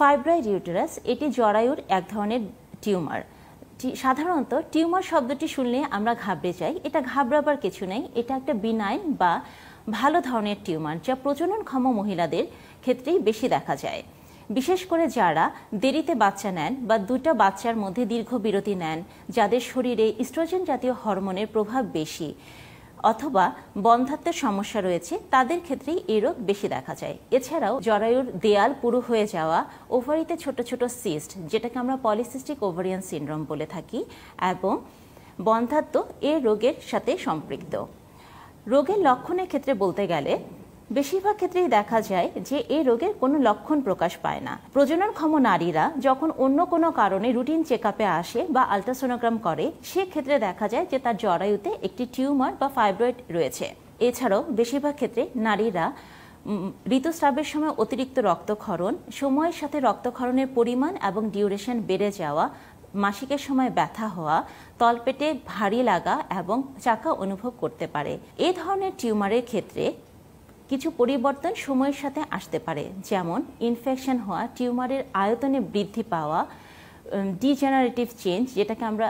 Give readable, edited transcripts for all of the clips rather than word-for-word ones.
Fibroid uterus এটি জরায়ুর এক ধরনের টিউমার। সাধারণত টিউমার শব্দটি শুনলে আমরা ঘাবড়ে যাই। এটা ঘাবড়াবার কিছু নেই, এটা একটা বিনাইন বা ভালো ধরনের টিউমার যা প্রজননক্ষম মহিলাদের ক্ষেত্রেই বেশি দেখা যায়। বিশেষ করে যারা দেরিতে বাচ্চা নেন বা দুটা বাচ্চার মধ্যে দীর্ঘ বিরতি নেন, যাদের শরীরে ইস্ট্রোজেন জাতীয় হরমোনের প্রভাব বেশি অথবা বন্ধ্যাত্বের সমস্যা রয়েছে, তাদের ক্ষেত্রেই এই রোগ বেশি দেখা যায়। এছাড়াও জরায়ুর দেয়াল পুরু হয়ে যাওয়া, ওভারিতে ছোট ছোট সিস্ট যেটাকে আমরা পলিসিস্টিক ওভারিয়ান সিনড্রোম বলে থাকি, এবং বন্ধ্যাত্ব এই রোগের সাথে সম্পৃক্ত। রোগের লক্ষণের ক্ষেত্রে বলতে গেলে বেশিরভাগ ক্ষেত্রেই দেখা যায় যে এই রোগের কোনো লক্ষণ প্রকাশ পায় না। প্রজননক্ষম নারীরা যখন অন্য কোনো কারণে রুটিন চেক আপে আসে বা আলট্রাসোনোগ্রাম করে, সেক্ষেত্রে দেখা যায় যে তার জরায়ুতে একটি টিউমার বা ফাইব্রয়েড রয়েছে। এছাড়াও বেশিরভাগ ক্ষেত্রে নারীরা ঋতুস্রাবের সময় অতিরিক্ত রক্তক্ষরণ, সময়ের সাথে রক্তক্ষরণের পরিমাণ এবং ডিউরেশন বেড়ে যাওয়া, মাসিকের সময় ব্যথা হওয়া, তলপেটে ভারী লাগা এবং চাকা অনুভব করতে পারে। এই ধরনের টিউমারের ক্ষেত্রে কিছু পরিবর্তন সময়ের সাথে আসতে পারে, যেমন ইনফেকশন হওয়া, টিউমারের আয়তনে বৃদ্ধি পাওয়া, ডিজেনারেটিভ চেঞ্জ যেটাকে আমরা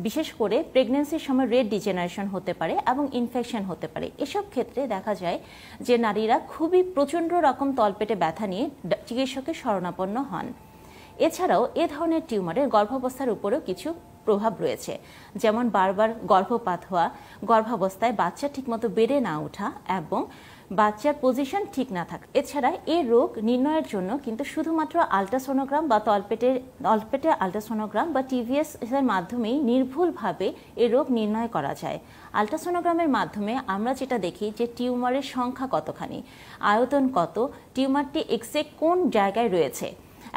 বিশেষ করে প্রেগন্যান্সির সময় রেড ডিজেনারেশন হতে পারে এবং ইনফেকশন হতে পারে। এসব ক্ষেত্রে দেখা যায় যে নারীরা খুবই প্রচণ্ড রকম তলপেটে ব্যথা নিয়ে চিকিৎসকের শরণাপন্ন হন। এছাড়াও এ ধরনের টিউমারের গর্ভাবস্থার উপরেও কিছু প্রভাব রয়েছে, যেমন বারবার গর্ভপাত হওয়া, গর্ভাবস্থায় বাচ্চা ঠিকমতো বেড়ে না ওঠা এবং বাচ্চার পজিশন ঠিক না থাকা। এছাড়া এই রোগ নির্ণয়ের জন্য কিন্তু শুধুমাত্র আলট্রাসোনোগ্রাম বা তলপেটের আলট্রাসোনোগ্রাম বা টিভিএস এর মাধ্যমেই নির্ভুলভাবে এই রোগ নির্ণয় করা যায়। আলট্রাসোনোগ্রামের মাধ্যমে আমরা যেটা দেখি যে টিউমারের সংখ্যা কতখানি, আয়তন কত, টিউমারটি এক্সাক্ট কোন জায়গায় রয়েছে,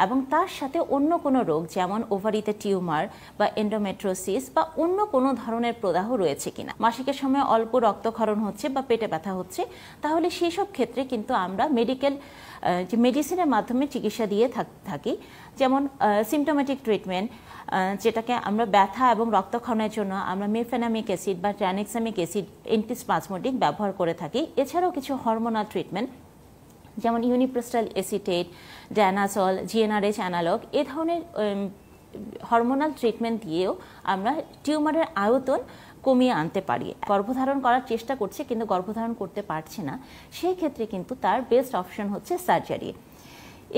এবং তার সাথে অন্য কোনো রোগ যেমন ওভারিতে টিউমার বা এন্ডোমেট্রোসিস বা অন্য কোনো ধরনের প্রদাহ রয়েছে কিনা। মাসিকের সময় অল্প রক্তক্ষরণ হচ্ছে বা পেটে ব্যথা হচ্ছে, তাহলে সেই সব ক্ষেত্রে কিন্তু আমরা মেডিসিনের মাধ্যমে চিকিৎসা দিয়ে থাকি, যেমন সিমটোমেটিক ট্রিটমেন্ট যেটাকে আমরা ব্যথা এবং রক্তক্ষরণের জন্য আমরা মেফেনামিক অ্যাসিড বা ট্রানেক্সামিক অ্যাসিড অ্যান্টিস্পাজমোটিক ব্যবহার করে থাকি। এছাড়াও কিছু হরমোনাল ট্রিটমেন্ট যেমন ইউনিপ্রোস্টাল এসিটেট, ড্যানাসল, জিএনআরএইচ অ্যানালগ, এ ধরনের হরমোনাল ট্রিটমেন্ট দিয়েও আমরা টিউমারের আয়তন কমিয়ে আনতে পারি। গর্ভধারণ করার চেষ্টা করছে কিন্তু গর্ভধারণ করতে পারছে না, সেই ক্ষেত্রে কিন্তু তার বেস্ট অপশন হচ্ছে সার্জারি।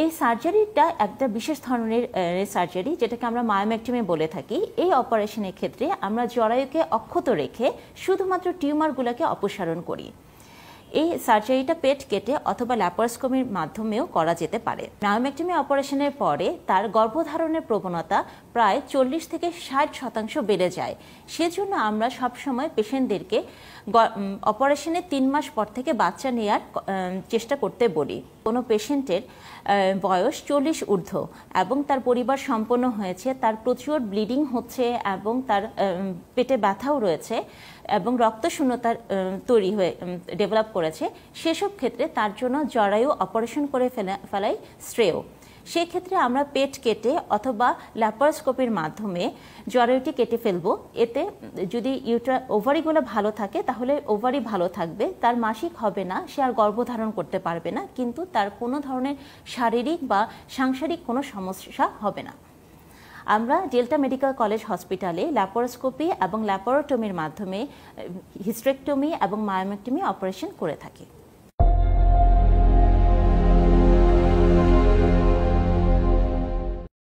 এই সার্জারিটা একটা বিশেষ ধরনের সার্জারি যেটাকে আমরা মায়োমেক্টমি বলে থাকি। এই অপারেশনের ক্ষেত্রে আমরা জরায়ুকে অক্ষত রেখে শুধুমাত্র টিউমারগুলোকে অপসারণ করি। এই সার্জারিটা পেট কেটে অথবা ল্যাপারোস্কোপির মাধ্যমেও করা যেতে পারে। মায়োমেক্টমি অপারেশনের পরে তার গর্ভধারণের প্রবণতা প্রায় 40 থেকে 60% বেড়ে যায়। সেজন্য আমরা সবসময় পেশেন্টদেরকে অপারেশনের 3 মাস পর থেকে বাচ্চা নেওয়ার চেষ্টা করতে বলি। কোনো পেশেন্টের বয়স 40 ঊর্ধ্ব এবং তার পরিবার সম্পন্ন হয়েছে, তার প্রচুর ব্লিডিং হচ্ছে এবং তার পেটে ব্যথাও রয়েছে এবং রক্তশূন্যতার ডেভেলপ করেছে, সেসব ক্ষেত্রে তার জন্য জরায়ু অপারেশন করে ফেলাই শ্রেয়। সেক্ষেত্রে আমরা পেট কেটে অথবা ল্যাপারোস্কোপির মাধ্যমে জরায়ুটি কেটে ফেলবো। এতে যদি ওভারিগুলো ভালো থাকে তাহলে ওভারি ভালো থাকবে, তার মাসিক হবে না, সে আর গর্ভধারণ করতে পারবে না, কিন্তু তার কোনো ধরনের শারীরিক বা সাংসারিক কোনো সমস্যা হবে না। আমরা ডেল্টা মেডিকেল কলেজ হসপিটালে ল্যাপারোস্কোপি এবং ল্যাপারোটমির মাধ্যমে হিস্টেরেক্টমি এবং মায়োমেক্টমি অপারেশন করে থাকি।